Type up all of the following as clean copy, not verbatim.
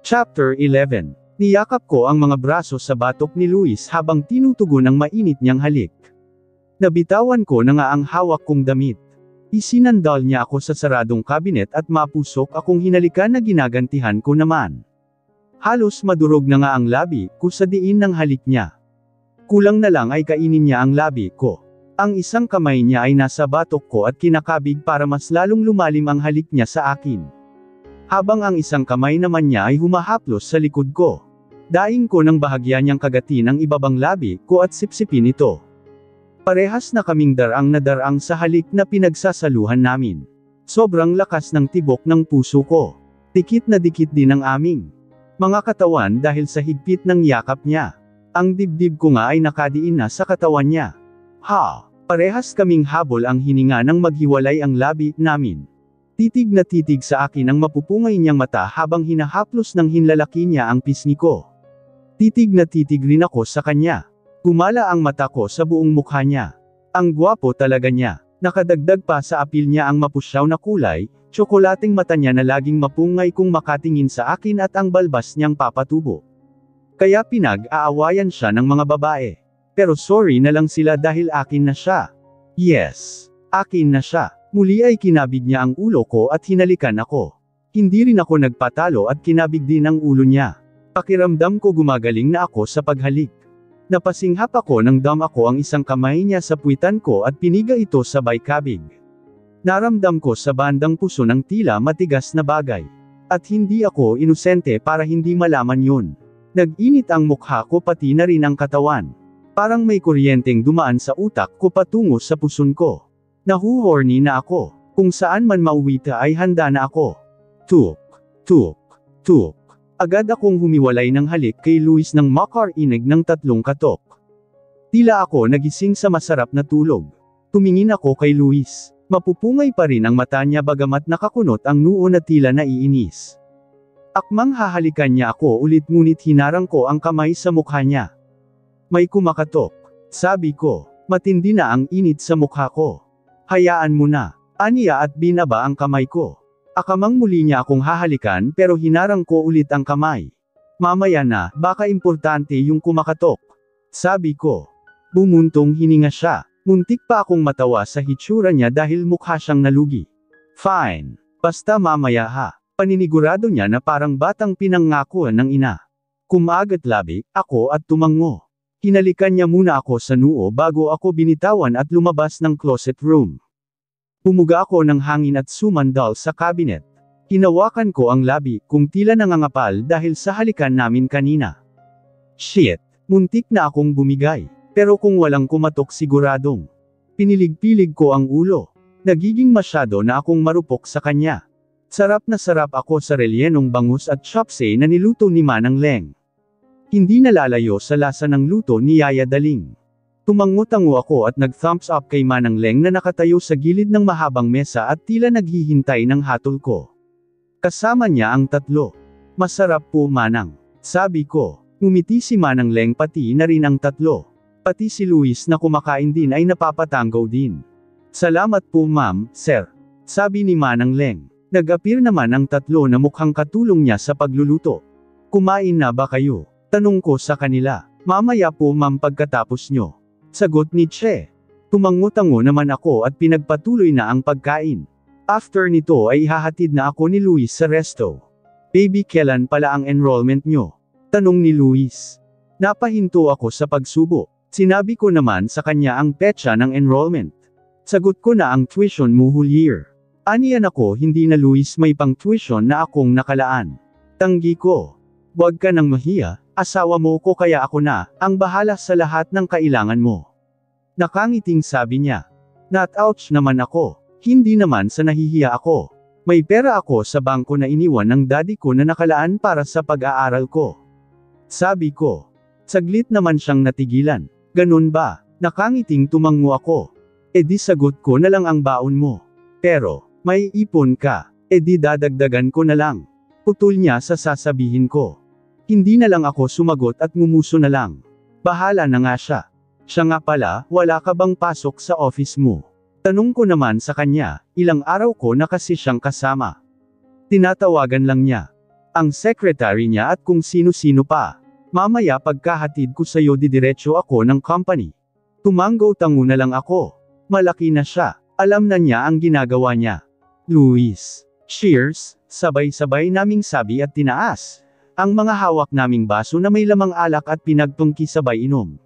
Chapter 11. Niyakap ko ang mga braso sa batok ni Luis habang tinutugon ang mainit niyang halik. Nabitawan ko na nga ang hawak kong damit. Isinandal niya ako sa saradong kabinet at mapusok akong hinalikan na ginagantihan ko naman. Halos madurog na nga ang labi ko sa diin ng halik niya. Kulang na lang ay kainin niya ang labi ko. Ang isang kamay niya ay nasa batok ko at kinakabig para mas lalong lumalim ang halik niya sa akin. Habang ang isang kamay naman niya ay humahaplos sa likod ko. Daing ko ng bahagya niyang kagatin ang ibabang labi ko at sipsipin ito. Parehas na kaming darang na darang sa halik na pinagsasaluhan namin. Sobrang lakas ng tibok ng puso ko. Dikit na dikit din ang aming mga katawan dahil sa higpit ng yakap niya. Ang dibdib ko nga ay nakadiin na sa katawan niya. Parehas kaming habol ang hininga nang maghiwalay ang labi namin. Titig na titig sa akin ang mapupungay niyang mata habang hinahaplos ng hinlalaki niya ang pisngi ko. Titig na titig rin ako sa kanya. Gumala ang mata ko sa buong mukha niya. Ang gwapo talaga niya. Nakadagdag pa sa apil niya ang mapusyaw na kulay, tsokolating mata niya na laging mapungay kung makatingin sa akin at ang balbas niyang papatubo. Kaya pinag-aawayan siya ng mga babae. Pero sorry na lang sila dahil akin na siya. Yes, akin na siya. Muli ay kinabig niya ang ulo ko at hinalikan ako. Hindi rin ako nagpatalo at kinabig din ang ulo niya. Pakiramdam ko gumagaling na ako sa paghalik. Napasinghap ako nang dam ako ang isang kamay niya sa puwitan ko at piniga ito sabay kabig. Naramdam ko sa bandang puso ng tila matigas na bagay. At hindi ako inosente para hindi malaman yun. Nag-init ang mukha ko pati na rin ang katawan. Parang may kuryenteng dumaan sa utak ko patungo sa puson ko. Nahuhorny na ako. Kung saan man mauwita ay handa na ako. Tuk, tuk, tuk. Agad akong humiwalay ng halik kay Luis nang makarinig ng 3 katok. Tila ako nagising sa masarap na tulog. Tumingin ako kay Luis. Mapupungay pa rin ang mata niya bagamat nakakunot ang noo na tila naiinis. Akmang hahalikan niya ako ulit ngunit hinarang ko ang kamay sa mukha niya. May kumakatok. Sabi ko, matindi na ang init sa mukha ko. Hayaan mo na. Aniya at binaba ang kamay ko. Akamang muli niya akong hahalikan pero hinarang ko ulit ang kamay. Mamaya na, baka importante yung kumakatok. Sabi ko. Bumuntong hininga siya. Muntik pa akong matawa sa hitsura niya dahil mukha siyang nalugi. Fine. Basta mamaya ha. Paninigurado niya na parang batang pinangakuan ng ina. Kumagat labi, ako at tumango. Hinalikan niya muna ako sa noo bago ako binitawan at lumabas ng closet room. Pumuga ako ng hangin at sumandal sa cabinet. Hinawakan ko ang labi kung tila nangangapal dahil sa halikan namin kanina. Shit, muntik na akong bumigay. Pero kung walang kumatok siguradong. Pinilig-pilig ko ang ulo. Nagiging masyado na akong marupok sa kanya. Sarap na sarap ako sa relyenong bangus at chopsay na niluto ni Manang Leng. Hindi nalalayo sa lasa ng luto ni Yaya Daling. Tumango-tango ako at nag-thumbs up kay Manang Leng na nakatayo sa gilid ng mahabang mesa at tila naghihintay ng hatol ko. Kasama niya ang 3. Masarap po Manang. Sabi ko. Ngumiti si Manang Leng pati na rin ang 3. Pati si Luis na kumakain din ay napapatanggaw din. Salamat po ma'am, sir. Sabi ni Manang Leng. Nag-appear naman ang 3 na mukhang katulong niya sa pagluluto. Kumain na ba kayo? Tanong ko sa kanila. Mamaya po ma'am pagkatapos nyo. Sagot ni Che. Tumango-tango naman ako at pinagpatuloy na ang pagkain. After nito ay ihahatid na ako ni Luis sa resto. Baby kailan pala ang enrollment nyo? Tanong ni Luis. Napahinto ako sa pagsubo. Sinabi ko naman sa kanya ang petsa ng enrollment. Sagot ko na ang tuition mo whole year. Aniyan ako hindi na Luis may pang tuition na akong nakalaan. Tanggi ko. Huwag ka nang mahiya. Asawa mo ko kaya ako na, ang bahala sa lahat ng kailangan mo. Nakangiting sabi niya. Not ouch naman ako. Hindi naman sa nahihiya ako. May pera ako sa bangko na iniwan ng daddy ko na nakalaan para sa pag-aaral ko. Sabi ko. Saglit naman siyang natigilan. Ganun ba? Nakangiting tumango ako. E di sagot ko na lang ang baon mo. Pero, may ipon ka. E di dadagdagan ko na lang. Putol niya sa sasabihin ko. Hindi na lang ako sumagot at ngumuso na lang. Bahala na nga siya. Siya nga pala, wala ka bang pasok sa office mo? Tanong ko naman sa kanya, ilang araw ko na kasi siyang kasama. Tinatawagan lang niya. ang secretary niya at kung sino-sino pa. Mamaya pagkahatid ko sa'yo didiretso ako ng company. Tumanggo-tango na lang ako. Malaki na siya. Alam na niya ang ginagawa niya. Luis. Cheers, sabay-sabay naming sabi at tinaas. Ang mga hawak naming baso na may lamang alak at pinagtungki sabay inom.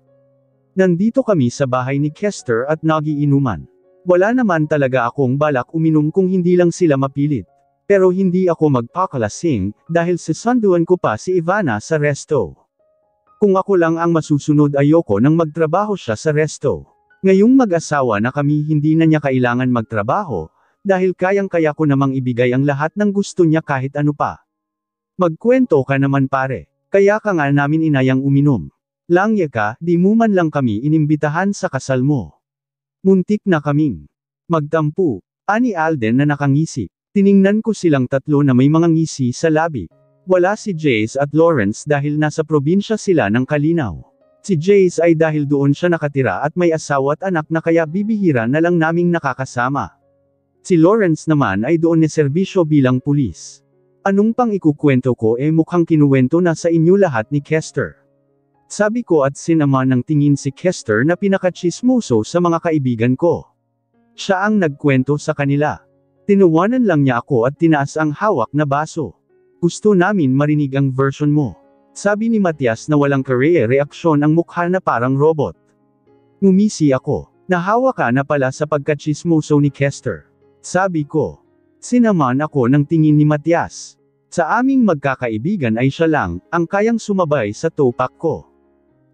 Nandito kami sa bahay ni Kester at nagiinuman. Wala naman talaga akong balak uminom kung hindi lang sila mapilit. Pero hindi ako magpakalasing, dahil sasanduan ko pa si Ivana sa resto. Kung ako lang ang masusunod ayoko nang magtrabaho siya sa resto. Ngayong mag-asawa na kami hindi na niya kailangan magtrabaho, dahil kayang-kaya ko namang ibigay ang lahat ng gusto niya kahit ano pa. Magkwento ka naman pare, kaya ka nga namin inayang uminom. Langya ka, di mo man lang kami inimbitahan sa kasal mo. Muntik na kaming magtampo, ani Alden na nakangisi. Tiningnan ko silang tatlo na may mga ngisi sa labi. Wala si Jace at Lawrence dahil nasa probinsya sila ng Kalinaw. Si Jace ay dahil doon siya nakatira at may asawa at anak na kaya bibihira na lang naming nakakasama. Si Lawrence naman ay doon na serbisyo bilang pulis. Anong pang ikukwento ko mukhang kinuwento na sa inyo lahat ni Kester. Sabi ko at sinama ng tingin si Kester na pinakachismoso sa mga kaibigan ko. Siya ang nagkwento sa kanila. Tinawanan lang niya ako at tinaas ang hawak na baso. Gusto namin marinig ang version mo. Sabi ni Matias na walang reaksyon ang mukha na parang robot. Ngumisi ako. Nahawa ka na pala sa pagkachismoso ni Kester. Sabi ko. Sinaman ako ng tingin ni Matias. Sa aming magkakaibigan ay siya lang ang kayang sumabay sa tupak ko.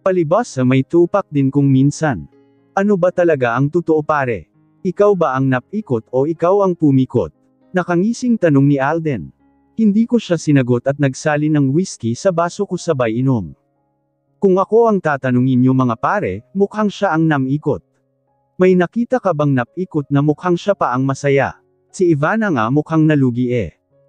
Palibas may tupak din kung minsan. Ano ba talaga ang totoo pare? Ikaw ba ang napikot o ikaw ang pumikot? Nakangising tanong ni Alden. Hindi ko siya sinagot at nagsali ng whiskey sa baso ko sabay inom. Kung ako ang tatanungin niyo mga pare, mukhang siya ang namikot. May nakita ka bang napikot na mukhang siya pa ang masaya? Si Ivana nga mukhang nalugi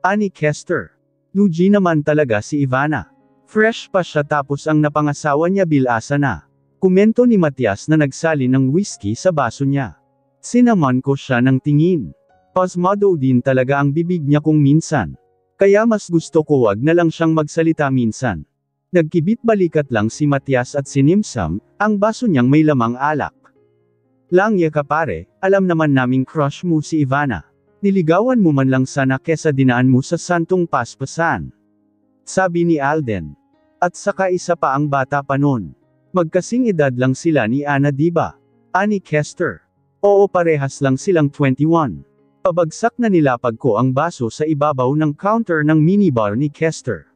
Ani Kester. Lugi naman talaga si Ivana. Fresh pa siya tapos ang napangasawa niya bilasa na. Komento ni Matias na nagsali ng whiskey sa baso niya. Sinaman ko siya ng tingin. Pasmado din talaga ang bibig niya kung minsan. Kaya mas gusto ko wag na lang siyang magsalita minsan. Nagkibit balikat lang si Matias at sinimsam, ang baso niyang may lamang alak. Langya ka pare, alam naman naming crush mo si Ivana. Niligawan mo man lang sana kesa dinaan mo sa santong paspasan. Sabi ni Alden. At saka isa pa ang bata pa nun. Magkasing edad lang sila ni Ana diba? Ani Kester. Oo parehas lang silang 21. Pabagsak na nilapag ko ang baso sa ibabaw ng counter ng minibar ni Kester.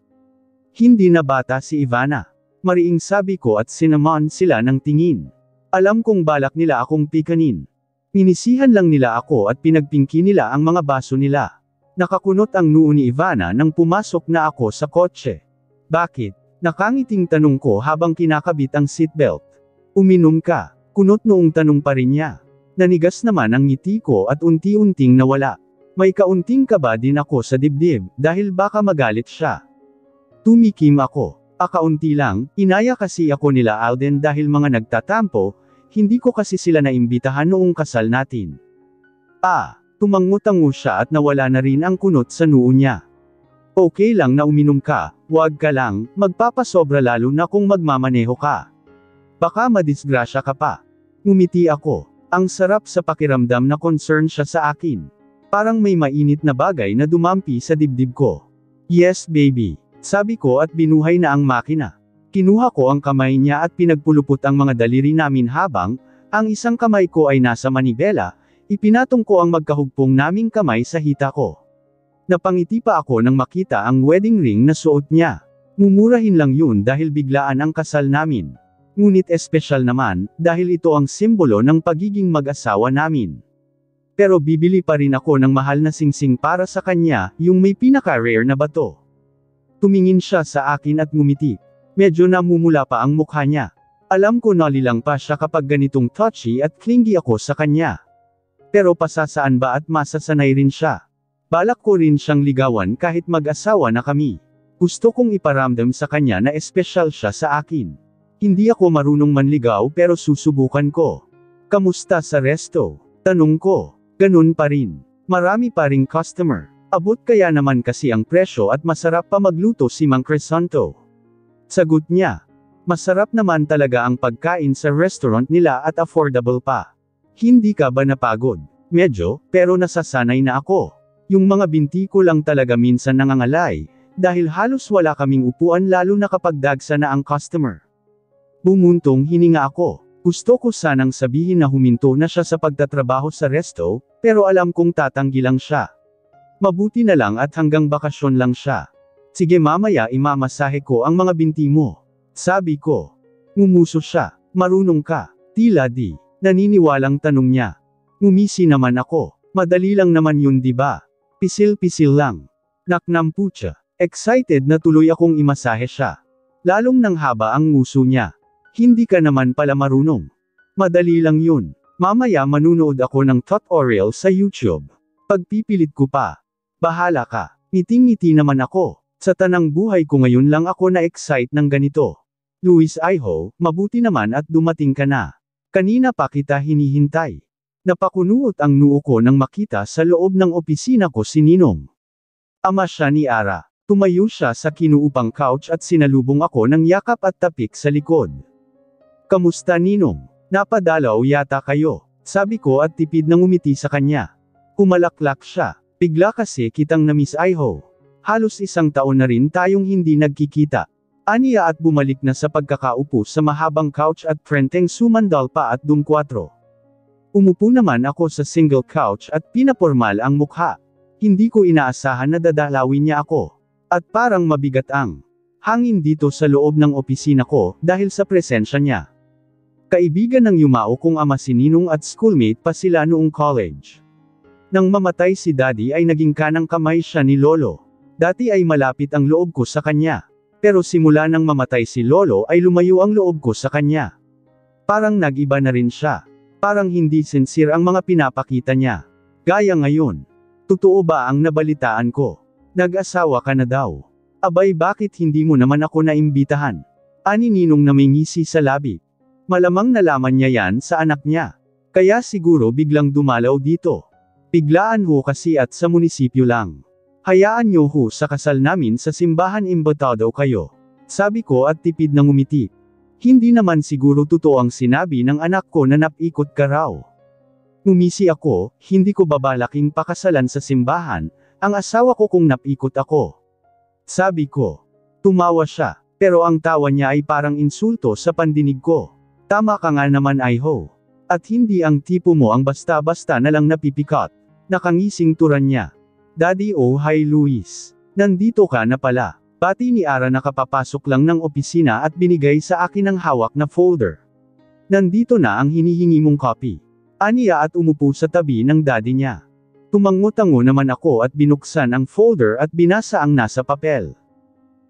Hindi na bata si Ivana. Mariing sabi ko at sinaman sila ng tingin. Alam kong balak nila akong pikanin. Pinisihan lang nila ako at pinagpingki nila ang mga baso nila. Nakakunot ang noo ni Ivana nang pumasok na ako sa kotse. Bakit? Nakangiting tanong ko habang kinakabit ang seatbelt. Uminom ka? Kunot noong tanong pa rin niya. Nanigas naman ang ngiti ko at unti-unting nawala. May kaunting kaba din ako sa dibdib, dahil baka magalit siya. Tumikim ako. Akaunti lang, inaya kasi ako nila Alden dahil mga nagtatampo, hindi ko kasi sila naimbitahan noong kasal natin. Tumangutango siya at nawala na rin ang kunot sa noo niya. Okay lang na uminom ka, wag ka lang, magpapasobra lalo na kung magmamaneho ka. Baka madisgrasya ka pa. Ngumiti ako. Ang sarap sa pakiramdam na concern siya sa akin. Parang may mainit na bagay na dumampi sa dibdib ko. Yes baby. Sabi ko at binuhay na ang makina. Kinuha ko ang kamay niya at pinagpulupot ang mga daliri namin habang, ang isang kamay ko ay nasa manibela, ipinatong ko ang magkahugpong naming kamay sa hita ko. Napangiti pa ako nang makita ang wedding ring na suot niya. Mumurahin lang yun dahil biglaan ang kasal namin. Ngunit espesyal naman, dahil ito ang simbolo ng pagiging mag-asawa namin. Pero bibili pa rin ako ng mahal na singsing para sa kanya, yung may pinaka-rare na bato. Tumingin siya sa akin at ngumiti. Medyo namumula pa ang mukha niya. Alam ko nalilang pa siya kapag ganitong touchy at clingy ako sa kanya. Pero pasasaan ba at masasanay rin siya. Balak ko rin siyang ligawan kahit mag-asawa na kami. Gusto kong iparamdam sa kanya na espesyal siya sa akin. Hindi ako marunong manligaw pero susubukan ko. Kamusta sa resto? Tanong ko. Ganun pa rin. Marami pa ring customer. Abot kaya naman kasi ang presyo at masarap pa magluto si Mang Crisanto. Sagot niya. Masarap naman talaga ang pagkain sa restaurant nila at affordable pa. Hindi ka ba napagod? Medyo, pero nasasanay na ako. Yung mga binti ko lang talaga minsan nangangalay, dahil halos wala kaming upuan lalo na kapag dagsa na ang customer. Bumuntong hininga ako. Gusto ko sanang sabihin na huminto na siya sa pagtatrabaho sa resto, pero alam kong tatanggi lang siya. Mabuti na lang at hanggang bakasyon lang siya. Sige mamaya imamasahe ko ang mga binti mo. Sabi ko. Ngumuso siya. Marunong ka. Tila di. Naniniwalang tanong niya. Ngumisi naman ako. Madali lang naman yun diba? Pisil-pisil lang. Naknampucha. Excited na tuloy akong imasahe siya. Lalong nang haba ang nguso niya. Hindi ka naman pala marunong. Madali lang yun. Mamaya manunood ako ng tutorial sa YouTube. Pagpipilit ko pa. Bahala ka. Ngiting-ngiti naman ako. Sa tanang buhay ko ngayon lang ako na-excite ng ganito. Luis Iho, mabuti naman at dumating ka na. Kanina pa kita hinihintay. Napakunuot ang noo ko nang makita sa loob ng opisina ko si Ninong. Ama siya ni Ara. Tumayo siya sa kinuupang couch at sinalubong ako ng yakap at tapik sa likod. Kamusta Ninong? Napadalaw yata kayo. Sabi ko at tipid na ngumiti sa kanya. Kumalaklak siya. Bigla kasi kitang na-miss Iho. Halos isang taon na rin tayong hindi nagkikita. Aniya at bumalik na sa pagkakaupo sa mahabang couch at frenteng sumandal pa at dumkwatro. Umupo naman ako sa single couch at pinapormal ang mukha. Hindi ko inaasahan na dadalawin niya ako. At parang mabigat ang hangin dito sa loob ng opisina ko dahil sa presensya niya. Kaibigan ng yumao kong ama si Ninong at schoolmate pa sila noong college. Nang mamatay si Daddy ay naging kanang kamay siya ni Lolo. Dati ay malapit ang loob ko sa kanya. Pero simula nang mamatay si Lolo ay lumayo ang loob ko sa kanya. Parang nag-iba na rin siya. Parang hindi sincere ang mga pinapakita niya. Gaya ngayon. Totoo ba ang nabalitaan ko? Nag-asawa ka na daw. Abay bakit hindi mo naman ako naimbitahan? Ani Ninong na may ngisi sa labi. Malamang nalaman niya yan sa anak niya. Kaya siguro biglang dumalaw dito. Biglaan ho kasi at sa munisipyo lang. Hayaan niyo ho sa kasal namin sa simbahan imbitado kayo. Sabi ko at tipid na ngumiti. Hindi naman siguro totoo ang sinabi ng anak ko na napikot ka raw. Ngumisi ako, hindi ko babalaking pakasalan sa simbahan, ang asawa ko kung napikot ako. Sabi ko. Tumawa siya, pero ang tawa niya ay parang insulto sa pandinig ko. Tama ka nga naman Iho. At hindi ang tipo mo ang basta-basta na lang napipikot. Nakangising turan niya. Daddy oh hi Luis. Nandito ka na pala. Pati ni Ara nakapapasok lang ng opisina at binigay sa akin ang hawak na folder. Nandito na ang hinihingi mong copy. Aniya at umupo sa tabi ng daddy niya. Tumango-tango naman ako at binuksan ang folder at binasa ang nasa papel.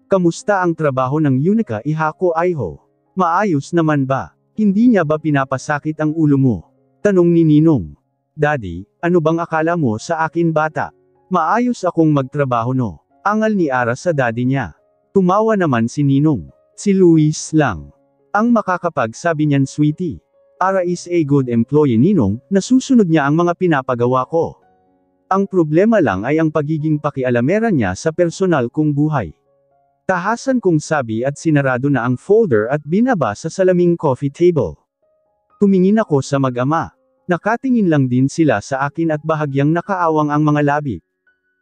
Kamusta ang trabaho ng Unica Ihako Iho? Maayos naman ba? Hindi niya ba pinapasakit ang ulo mo? Tanong ni Ninong. Daddy, ano bang akala mo sa akin bata? Maayos akong magtrabaho no. Angal ni Ara sa daddy niya. Tumawa naman si Ninong. Si Luis lang ang makakapagsabi niyan sweetie. Ara is a good employee Ninong, nasusunod niya ang mga pinapagawa ko. Ang problema lang ay ang pagiging pakialamera niya sa personal kong buhay. Tahasan kong sabi at sinarado na ang folder at binaba sa salaming coffee table. Tumingin ako sa mag-ama. Nakatingin lang din sila sa akin at bahagyang nakaawang ang mga labi.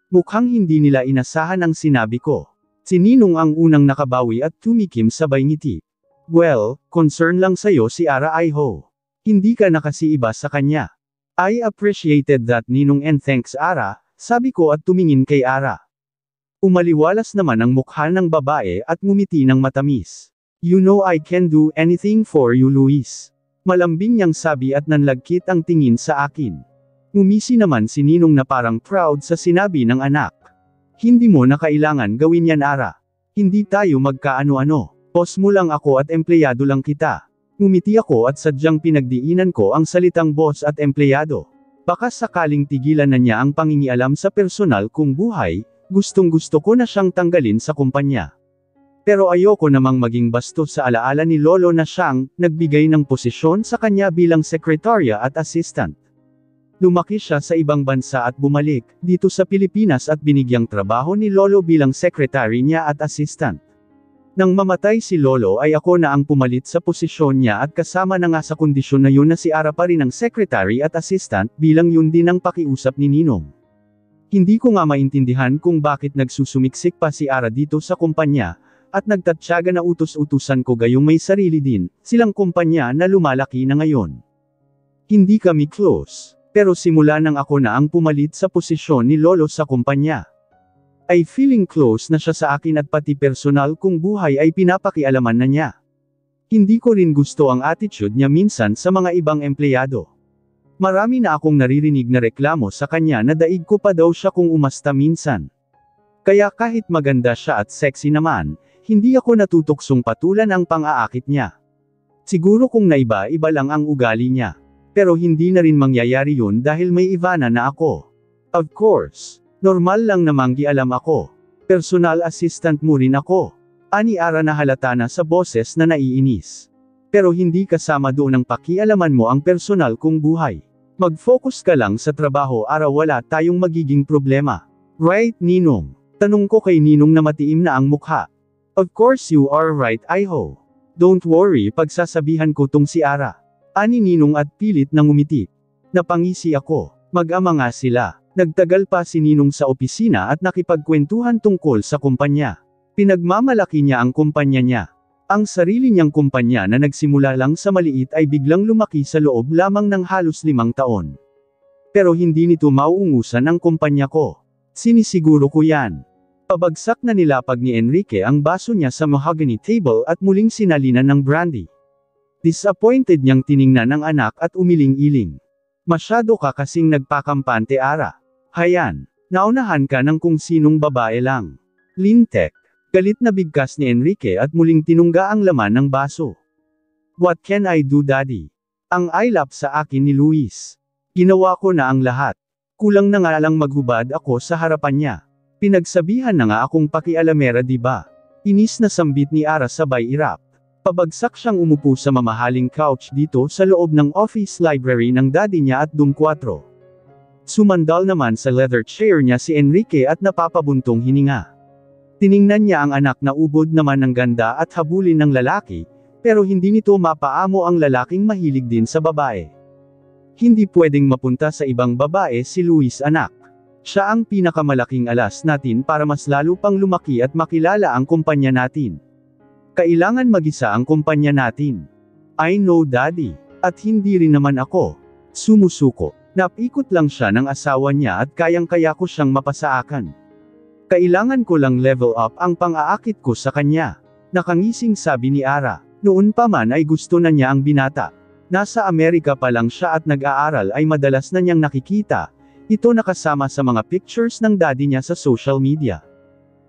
Mukhang hindi nila inasahan ang sinabi ko. Si Ninong ang unang nakabawi at tumikim sabay ngiti. Well, concern lang sa'yo si Ara Iho. Hindi ka na kasi iba sa kanya. I appreciated that Ninong and thanks Ara, sabi ko at tumingin kay Ara. Umaliwalas naman ang mukha ng babae at ngumiti ng matamis. You know I can do anything for you Luis. Malambing niyang sabi at nanlagkit ang tingin sa akin. Ngumisi naman si Ninong na parang proud sa sinabi ng anak. Hindi mo na kailangan gawin yan Ara. Hindi tayo magkaano-ano. Boss mo lang ako at empleyado lang kita. Ngumiti ako at sadyang pinagdiinan ko ang salitang boss at empleyado. Baka sakaling tigilan na niya ang pangingialam sa personal kong buhay, gustong-gusto ko na siyang tanggalin sa kumpanya. Pero ayoko namang maging bastos sa alaala ni Lolo na siyang nagbigay ng posisyon sa kanya bilang sekretarya at assistant. Lumaki siya sa ibang bansa at bumalik dito sa Pilipinas at binigyang trabaho ni Lolo bilang secretary niya at assistant. Nang mamatay si Lolo ay ako na ang pumalit sa posisyon niya at kasama na nga sa kondisyon na yun na si Ara pa rin ang secretary at assistant bilang yun din ang pakiusap ni Ninong. Hindi ko nga maintindihan kung bakit nagsusumiksik pa si Ara dito sa kumpanya, at nagtatyaga na utos-utusan ko gayong may sarili din, silang kumpanya na lumalaki na ngayon. Hindi kami close, pero simula nang ako na ang pumalit sa posisyon ni Lolo sa kumpanya, ay feeling close na siya sa akin at pati personal kong buhay ay pinapakialaman na niya. Hindi ko rin gusto ang attitude niya minsan sa mga ibang empleyado. Marami na akong naririnig na reklamo sa kanya na daig ko pa daw siya kung umasta minsan. Kaya kahit maganda siya at sexy naman, hindi ako natutuksong patulan ang pang-aakit niya. Siguro kung naiba-iba lang ang ugali niya. Pero hindi na rin mangyayari yun dahil may Ivana na ako. Of course. Normal lang na manggialam ako. Personal assistant mo rin ako. Ani Ara na halata na sa boses na naiinis. Pero hindi kasama doon ang pakialaman mo ang personal kong buhay. Mag-focus ka lang sa trabaho Ara, wala tayong magiging problema. Right Ninong? Tanong ko kay Ninong na matiim na ang mukha. Of course you are right Iho. Don't worry pagsasabihan ko tong si Ara. Ani Ninong at pilit na ngumiti. Napangisi ako. Mag-ama nga sila. Nagtagal pa si Ninong sa opisina at nakipagkwentuhan tungkol sa kumpanya. Pinagmamalaki niya ang kumpanya niya. Ang sarili niyang kumpanya na nagsimula lang sa maliit ay biglang lumaki sa loob lamang ng halos 5 taon. Pero hindi nito mauungusan ang kumpanya ko. Sinisiguro ko yan. Pabagsak na nilapag ni Enrique ang baso niya sa mahogany table at muling sinalinan ng brandy. Disappointed niyang tiningnan ang anak at umiling-iling. Masyado ka kasing nagpakampante Ara. Hayan, naunahan ka ng kung sinong babae lang. Lintek. Galit na bigkas ni Enrique at muling tinungga ang laman ng baso. What can I do daddy? Ang ilap sa akin ni Luis. Ginawa ko na ang lahat. Kulang na nga lang maghubad ako sa harapan niya. Pinagsabihan na nga akong pakialamera diba? Inis na sambit ni Ara sabay irap. Pabagsak siyang umupo sa mamahaling couch dito sa loob ng office library ng daddy niya at Doom 4. Sumandal naman sa leather chair niya si Enrique at napapabuntong hininga. Tiningnan niya ang anak na ubod naman ng ganda at habulin ng lalaki, pero hindi nito mapaamo ang lalaking mahilig din sa babae. Hindi pwedeng mapunta sa ibang babae si Luis anak. Siya ang pinakamalaking alas natin para mas lalo pang lumaki at makilala ang kumpanya natin. Kailangan mag-isa ang kumpanya natin. I know daddy. At hindi rin naman ako. Sumusuko. Napikot lang siya ng asawa niya at kayang-kaya ko siyang mapasaakan. Kailangan ko lang level up ang pang-aakit ko sa kanya. Nakangising sabi ni Ara. Noon pa man ay gusto na niya ang binata. Nasa Amerika pa lang siya at nag-aaral ay madalas na niyang nakikita. Ito nakasama sa mga pictures ng daddy niya sa social media.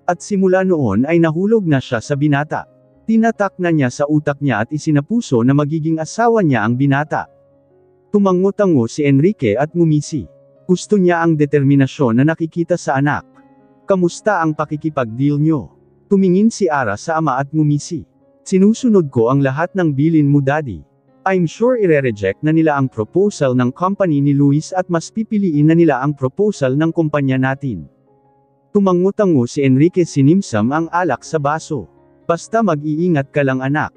At simula noon ay nahulog na siya sa binata. Tinatak na niya sa utak niya at isinapuso na magiging asawa niya ang binata. Tumango-tango si Enrique at ngumisi. Gusto niya ang determinasyon na nakikita sa anak. Kamusta ang pakikipag-deal niyo? Tumingin si Ara sa ama at ngumisi. Sinusunod ko ang lahat ng bilin mo daddy. I'm sure ire-reject na nila ang proposal ng company ni Luis at mas pipiliin na nila ang proposal ng kumpanya natin. Tumango-tango si Enrique, sinimsam ang alak sa baso. Basta mag-iingat ka lang anak.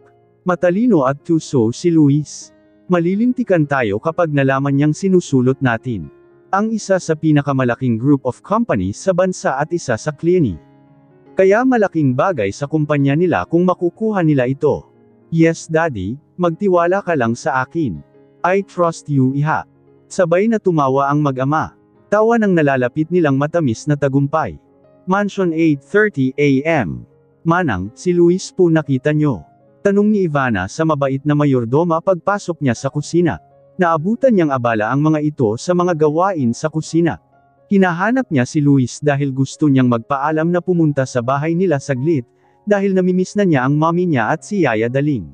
Matalino at tuso si Luis. Malilintikan tayo kapag nalaman niyang sinusulot natin. Ang isa sa pinakamalaking group of companies sa bansa at isa sa Clini. Kaya malaking bagay sa kumpanya nila kung makukuha nila ito. Yes daddy, magtiwala ka lang sa akin. I trust you iha. Sabay na tumawa ang mag-ama. Tawa ng nalalapit nilang matamis na tagumpay. Mansion 8:30 AM. Manang, si Luis po nakita nyo? Tanong ni Ivana sa mabait na mayordoma pagpasok niya sa kusina. Naabutan niyang abala ang mga ito sa mga gawain sa kusina. Hinahanap niya si Luis dahil gusto niyang magpaalam na pumunta sa bahay nila saglit, dahil namimiss na niya ang mommy niya at si Yaya Daling.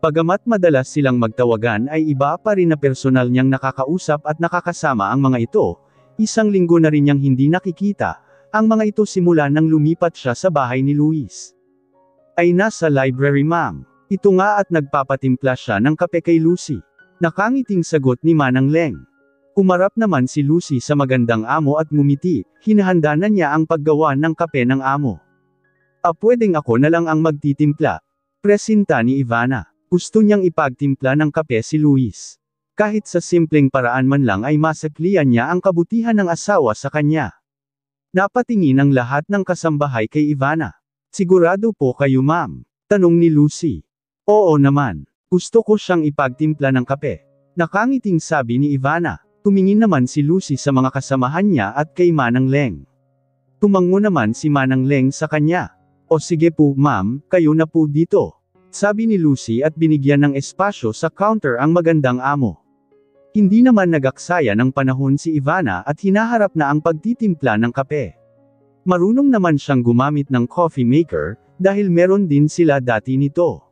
Pagamat madalas silang magtawagan ay iba pa rin na personal niyang nakakausap at nakakasama ang mga ito, isang linggo na rin niyang hindi nakikita, ang mga ito simula nang lumipat siya sa bahay ni Luis. Ay nasa library ma'am. Ito nga at nagpapatimpla siya ng kape kay Lucy. Nakangiting sagot ni Manang Leng. Umarap naman si Lucy sa magandang amo at ngumiti, hinahanda na niya ang paggawa ng kape ng amo. Pwedeng ako na lang ang magtitimpla. Presinta ni Ivana. Gusto niyang ipagtimpla ng kape si Luis. Kahit sa simpleng paraan man lang ay masaklian niya ang kabutihan ng asawa sa kanya. Napatingin ang lahat ng kasambahay kay Ivana. Sigurado po kayo ma'am? Tanong ni Lucy. Oo naman. Gusto ko siyang ipagtimpla ng kape. Nakangiting sabi ni Ivana. Tumingin naman si Lucy sa mga kasamahan niya at kay Manang Leng. Tumango naman si Manang Leng sa kanya. O sige po ma'am, kayo na po dito. Sabi ni Lucy at binigyan ng espasyo sa counter ang magandang amo. Hindi naman nagaksaya ng panahon si Ivana at hinaharap na ang pagtitimpla ng kape. Marunong naman siyang gumamit ng coffee maker, dahil meron din sila dati nito.